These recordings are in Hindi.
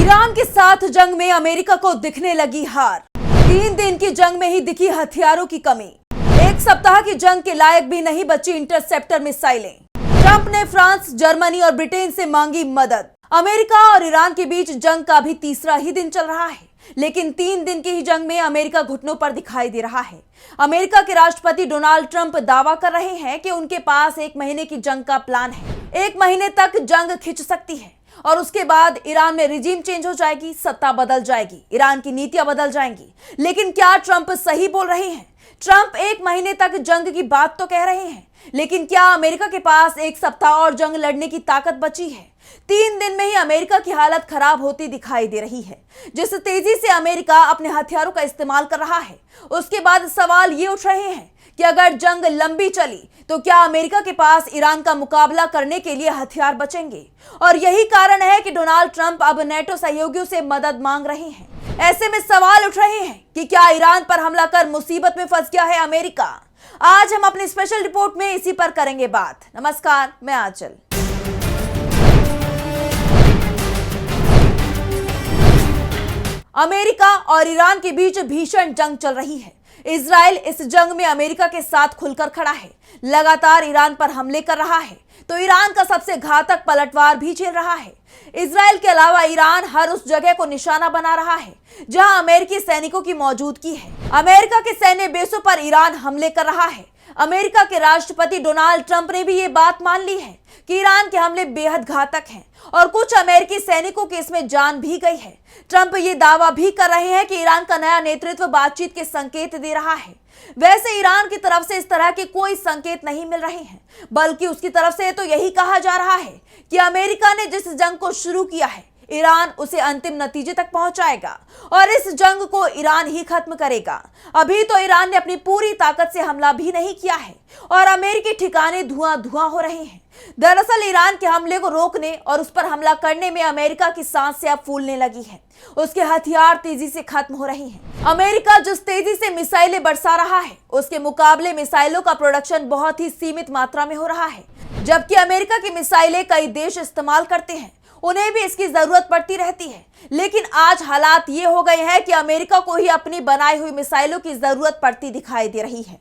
ईरान के साथ जंग में अमेरिका को दिखने लगी हार। 3 दिन की जंग में ही दिखी हथियारों की कमी। एक सप्ताह की जंग के लायक भी नहीं बची इंटरसेप्टर मिसाइलें। ट्रंप ने फ्रांस, जर्मनी और ब्रिटेन से मांगी मदद। अमेरिका और ईरान के बीच जंग का भी तीसरा ही दिन चल रहा है, लेकिन 3 दिन की ही जंग में अमेरिका घुटनों पर दिखाई दे रहा है। अमेरिका के राष्ट्रपति डोनाल्ड ट्रंप दावा कर रहे हैं कि उनके पास 1 महीने की जंग का प्लान है। 1 महीने तक जंग खिंच सकती है और उसके बाद ईरान में रिजीम चेंज हो जाएगी, सत्ता बदल जाएगी, ईरान की नीतियां बदल जाएंगी। लेकिन क्या ट्रंप सही बोल रहे हैं? ट्रंप 1 महीने तक जंग की बात तो कह रहे हैं, लेकिन क्या अमेरिका के पास 1 सप्ताह और जंग लड़ने की ताकत बची है? 3 दिन में ही अमेरिका की हालत खराब होती दिखाई दे रही है। जिस तेजी से अमेरिका अपने हथियारों का इस्तेमाल कर रहा है, उसके बाद सवाल ये उठ रहे हैं कि अगर जंग लंबी चली तो क्या अमेरिका के पास ईरान का मुकाबला करने के लिए हथियार बचेंगे? और यही कारण है कि डोनाल्ड ट्रंप अब नेटो सहयोगियों से मदद मांग रहे हैं। ऐसे में सवाल उठ रहे हैं कि क्या ईरान पर हमला कर मुसीबत में फंस गया है अमेरिका? आज हम अपनी स्पेशल रिपोर्ट में इसी पर करेंगे बात। नमस्कार, मैं आंचल। अमेरिका और ईरान के बीच भीषण जंग चल रही है। इजराइल इस जंग में अमेरिका के साथ खुलकर खड़ा है, लगातार ईरान पर हमले कर रहा है, तो ईरान का सबसे घातक पलटवार भी झेल रहा है। इजराइल के अलावा ईरान हर उस जगह को निशाना बना रहा है जहां अमेरिकी सैनिकों की मौजूदगी है। अमेरिका के सैन्य बेसों पर ईरान हमले कर रहा है। अमेरिका के राष्ट्रपति डोनाल्ड ट्रंप ने भी ये बात मान ली है कि ईरान के हमले बेहद घातक हैं और कुछ अमेरिकी सैनिकों की इसमें जान भी गई है। ट्रंप ये दावा भी कर रहे हैं कि ईरान का नया नेतृत्व बातचीत के संकेत दे रहा है। वैसे ईरान की तरफ से इस तरह के कोई संकेत नहीं मिल रहे हैं, बल्कि उसकी तरफ से तो यही कहा जा रहा है कि अमेरिका ने जिस जंग को शुरू किया है, ईरान उसे अंतिम नतीजे तक पहुंचाएगा और इस जंग को ईरान ही खत्म करेगा। अभी तो ईरान ने अपनी पूरी ताकत से हमला भी नहीं किया है और अमेरिकी ठिकाने धुआं धुआं हो रहे हैं। दरअसल ईरान के हमले को रोकने और उस पर हमला करने में अमेरिका की सांसें अब फूलने लगी हैं। उसके हथियार तेजी से खत्म हो रहे हैं। अमेरिका जिस तेजी से मिसाइलें बरसा रहा है, उसके मुकाबले मिसाइलों का प्रोडक्शन बहुत ही सीमित मात्रा में हो रहा है। जबकि अमेरिका की मिसाइलें कई देश इस्तेमाल करते हैं, उन्हें भी इसकी जरूरत पड़ती रहती है। लेकिन आज हालात ये हो गए हैं कि अमेरिका को ही अपनी बनाई हुई मिसाइलों की जरूरत पड़ती दिखाई दे रही है।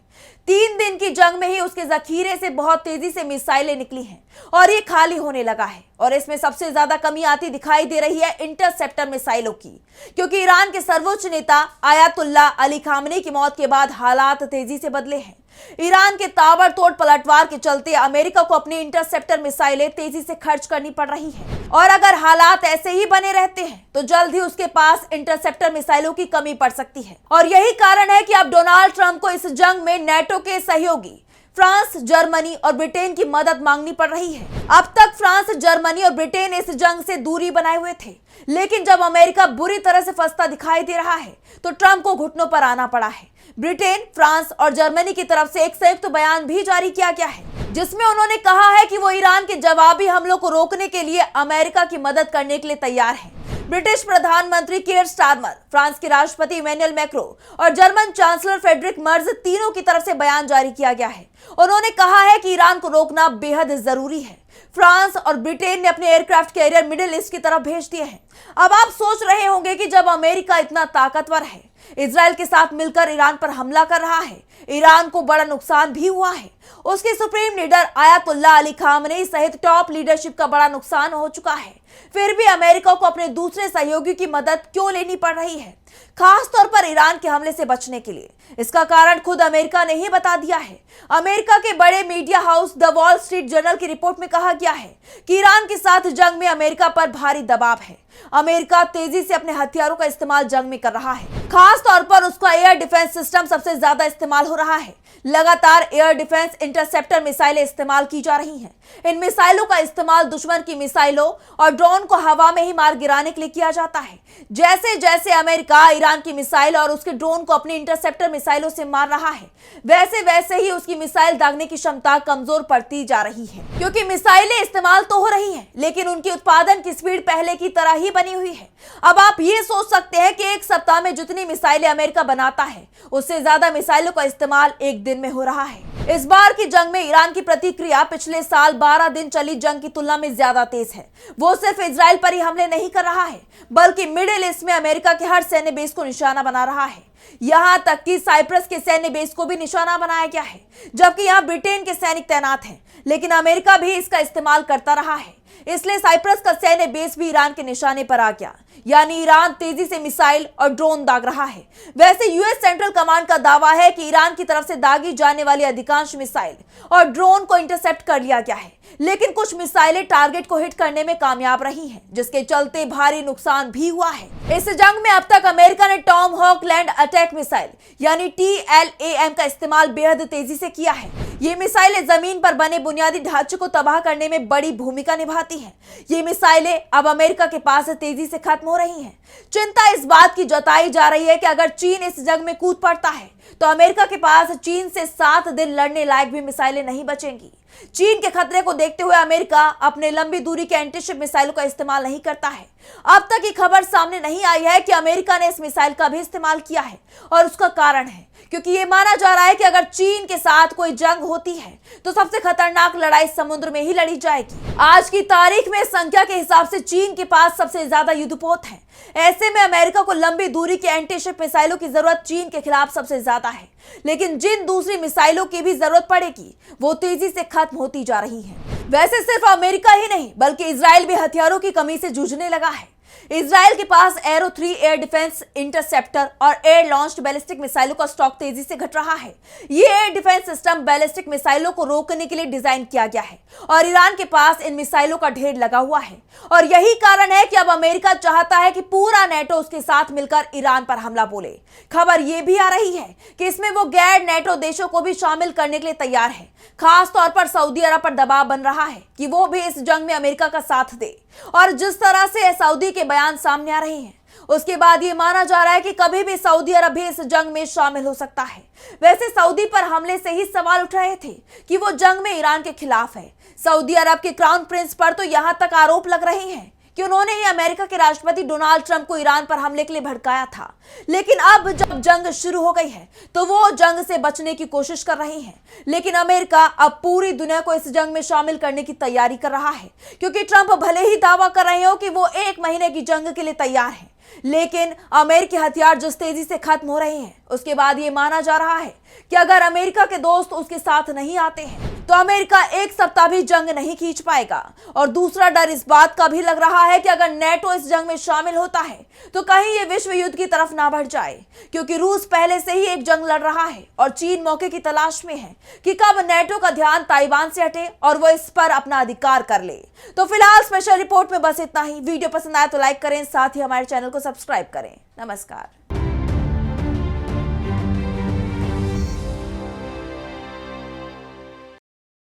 3 दिन की जंग में ही उसके जखीरे से बहुत तेजी से मिसाइलें निकली हैं और ये खाली होने लगा है। और इसमें सबसे ज्यादा कमी आती दिखाई दे रही है इंटरसेप्टर मिसाइलों की, क्योंकि ईरान के सर्वोच्च नेता आयतुल्लाह अली खामनेई की मौत के बाद हालात तेजी से बदले हैं। ईरान के ताबड़तोड़ पलटवार के चलते अमेरिका को अपनी इंटरसेप्टर मिसाइलें तेजी से खर्च करनी पड़ रही है और अगर हालात ऐसे ही बने रहते हैं तो जल्द ही उसके पास इंटरसेप्टर मिसाइलों की कमी पड़ सकती है। और यही कारण है कि अब डोनाल्ड ट्रंप को इस जंग में नेटो के सहयोगी फ्रांस, जर्मनी और ब्रिटेन की मदद मांगनी पड़ रही है। अब तक फ्रांस, जर्मनी और ब्रिटेन इस जंग से दूरी बनाए हुए थे, लेकिन जब अमेरिका बुरी तरह से फंसता दिखाई दे रहा है तो ट्रंप को घुटनों पर आना पड़ा है। ब्रिटेन, फ्रांस और जर्मनी की तरफ से एक संयुक्त बयान भी जारी किया गया है, जिसमें उन्होंने कहा है कि वो ईरान के जवाबी हमलों को रोकने के लिए अमेरिका की मदद करने के लिए तैयार है। ब्रिटिश प्रधानमंत्री कीर स्टारमर, फ्रांस के राष्ट्रपति इमैनुअल मैक्रों और जर्मन चांसलर फ्रेडरिक मर्ज, तीनों की तरफ से बयान जारी किया गया है। उन्होंने कहा है कि ईरान को रोकना बेहद जरूरी है। फ्रांस और ब्रिटेन ने अपने एयरक्राफ्ट कैरियर मिडिल ईस्ट की तरफ भेज दिए हैं। अब आप सोच रहे होंगे कि जब अमेरिका इतना ताकतवर है, इजराइल के साथ मिलकर ईरान पर हमला कर रहा है, ईरान को बड़ा नुकसान भी हुआ है, उसके supreme leader Ayatollah Ali Khamenei सहित टॉप लीडरशिप का बड़ा नुकसान हो चुका है, फिर भी अमेरिका को अपने दूसरे सहयोगी की मदद क्यों लेनी पड़ रही है, खास तौर पर ईरान के हमले से बचने के लिए? इसका कारण खुद अमेरिका ने ही बता दिया है। अमेरिका के बड़े media house the wall street journal की रिपोर्ट में कहा गया है कि ईरान के साथ जंग में अमेरिका पर भारी दबाव है। अमेरिका तेजी से अपने हथियारों का इस्तेमाल जंग में कर रहा है, खास तौर पर उसका एयर डिफेंस सिस्टम सबसे ज्यादा इस्तेमाल हो रहा है। लगातार एयर डिफेंस इंटरसेप्टर मिसाइलें इस्तेमाल की जा रही हैं। इन मिसाइलों का इस्तेमाल दुश्मन की मिसाइलों और ड्रोन को हवा में ही मार गिराने के लिए किया जाता है। जैसे जैसे अमेरिका ईरान की मिसाइल और उसके ड्रोन को अपनी इंटरसेप्टर मिसाइलों से मार रहा है, वैसे वैसे ही उसकी मिसाइल दागने की क्षमता कमजोर पड़ती जा रही है, क्योंकि मिसाइलें इस्तेमाल तो हो रही हैं, लेकिन उनकी उत्पादन की स्पीड पहले की तरह ही बनी हुई है। अब आप ये सोच सकते हैं कि 1 सप्ताह में जितनी मिसाइलें अमेरिका बनाता है, उससे ज्यादा मिसाइलों का इस्तेमाल 1 दिन में हो रहा है। इस बार की जंग में ईरान की प्रतिक्रिया पिछले साल 12 दिन चली जंग की तुलना में ज्यादा तेज है। वो सिर्फ इजराइल पर ही हमले नहीं कर रहा है, बल्कि मिडिल ईस्ट में अमेरिका के हर सैन्य बेस को निशाना बना रहा है। यहां तक कि साइप्रस के सैन्य बेस को भी निशाना बनाया गया है, जबकि यहां ब्रिटेन के सैनिक तैनात हैं, लेकिन अमेरिका भी इसका इस्तेमाल करता रहा है। इसलिए साइप्रस का सैन्य बेस भी ईरान के निशाने पर आ गया, यानी ईरान तेजी से मिसाइल और ड्रोन दाग रहा है। वैसे यूएस सेंट्रल कमांड का दावा है कि ईरान की तरफ से दागी जाने वाली अधिकांश मिसाइल और ड्रोन को इंटरसेप्ट कर लिया गया है, लेकिन कुछ मिसाइलें टारगेट को हिट करने में कामयाब रही हैं, जिसके चलते भारी नुकसान भी हुआ है। इस जंग में अब तक अमेरिका ने Tomahawk land attack missile यानी TLAM का इस्तेमाल बेहद तेजी से किया है। ये मिसाइलें जमीन पर बने बुनियादी ढांचे को तबाह करने में बड़ी भूमिका निभाती हैं। ये मिसाइलें अब अमेरिका के पास तेजी से खत्म हो रही हैं। चिंता इस बात की जताई जा रही है कि अगर चीन इस जंग में कूद पड़ता है तो अमेरिका के पास चीन से 7 दिन लड़ने लायक भी मिसाइलें नहीं बचेंगी। चीन के खतरे को देखते हुए अमेरिका अपने लंबी दूरी के एंटीशिप मिसाइलों का इस्तेमाल नहीं करता है। अब तक ये खबर सामने नहीं आई है कि अमेरिका ने इस मिसाइल का भी इस्तेमाल किया है, और उसका कारण है क्योंकि ये माना जा रहा है कि अगर चीन के साथ कोई जंग होती है तो सबसे खतरनाक लड़ाई समुद्र में ही लड़ी जाएगी। आज की तारीख में संख्या के हिसाब से चीन के पास सबसे ज्यादा युद्धपोत है। ऐसे में अमेरिका को लंबी दूरी के एंटीशिप मिसाइलों की जरूरत चीन के खिलाफ सबसे ज्यादा है, लेकिन जिन दूसरी मिसाइलों की भी जरूरत पड़ेगी वो तेजी से खत्म होती जा रही है। वैसे सिर्फ अमेरिका ही नहीं, बल्कि इजराइल भी हथियारों की कमी से जूझने लगा है। इजराइल के पास एरो 3 एयर डिफेंस इंटरसेप्टर और एयर लॉन्च्ड बैलिस्टिक मिसाइलों का स्टॉक तेजी से घट रहा है। ये एयर डिफेंस सिस्टम बैलिस्टिक मिसाइलों को रोकने के लिए डिजाइन किया गया है, और ईरान के पास इन मिसाइलों का ढेर लगा हुआ है। और यही कारण है कि अब अमेरिका चाहता है कि पूरा नेटो उसके साथ मिलकर ईरान पर हमला बोले। खबर यह भी आ रही है कि इसमें वो गैर नेटो देशों को भी शामिल करने के लिए तैयार है। खास तौर पर सऊदी अरब पर दबाव बन रहा है कि वो भी इस जंग में अमेरिका का साथ दे। और जिस तरह से सऊदी के बयान सामने आ रहे हैं, उसके बाद ये माना जा रहा है कि कभी भी सऊदी अरब भी इस जंग में शामिल हो सकता है। वैसे सऊदी पर हमले से ही सवाल उठ रहे थे कि वो जंग में ईरान के खिलाफ है। सऊदी अरब के क्राउन प्रिंस पर तो यहां तक आरोप लग रहे हैं कि उन्होंने ही अमेरिका के राष्ट्रपति डोनाल्ड ट्रंप को ईरान पर हमले के लिए भड़काया था। लेकिन अब जब जंग शुरू हो गई है तो वो जंग से बचने की कोशिश कर रही हैं। लेकिन अमेरिका अब पूरी दुनिया को इस जंग में शामिल करने की तैयारी कर रहा है, क्योंकि ट्रंप भले ही दावा कर रहे हो कि वो 1 महीने की जंग के लिए तैयार है, लेकिन अमेरिकी हथियार जिस तेजी से खत्म हो रहे हैं, उसके बाद ये माना जा रहा है कि अगर अमेरिका के दोस्त उसके साथ नहीं आते हैं तो अमेरिका 1 सप्ताह भी जंग नहीं खींच पाएगा। और दूसरा डर इस बात का भी लग रहा है कि अगर नेटो इस जंग में शामिल होता है तो कहीं ये विश्व युद्ध की तरफ ना बढ़ जाए, क्योंकि रूस पहले से ही एक जंग लड़ रहा है और चीन मौके की तलाश में है कि कब नेटो का ध्यान ताइवान से हटे और वो इस पर अपना अधिकार कर ले। तो फिलहाल स्पेशल रिपोर्ट में बस इतना ही। वीडियो पसंद आए तो लाइक करें, साथ ही हमारे चैनल को सब्सक्राइब करें। नमस्कार।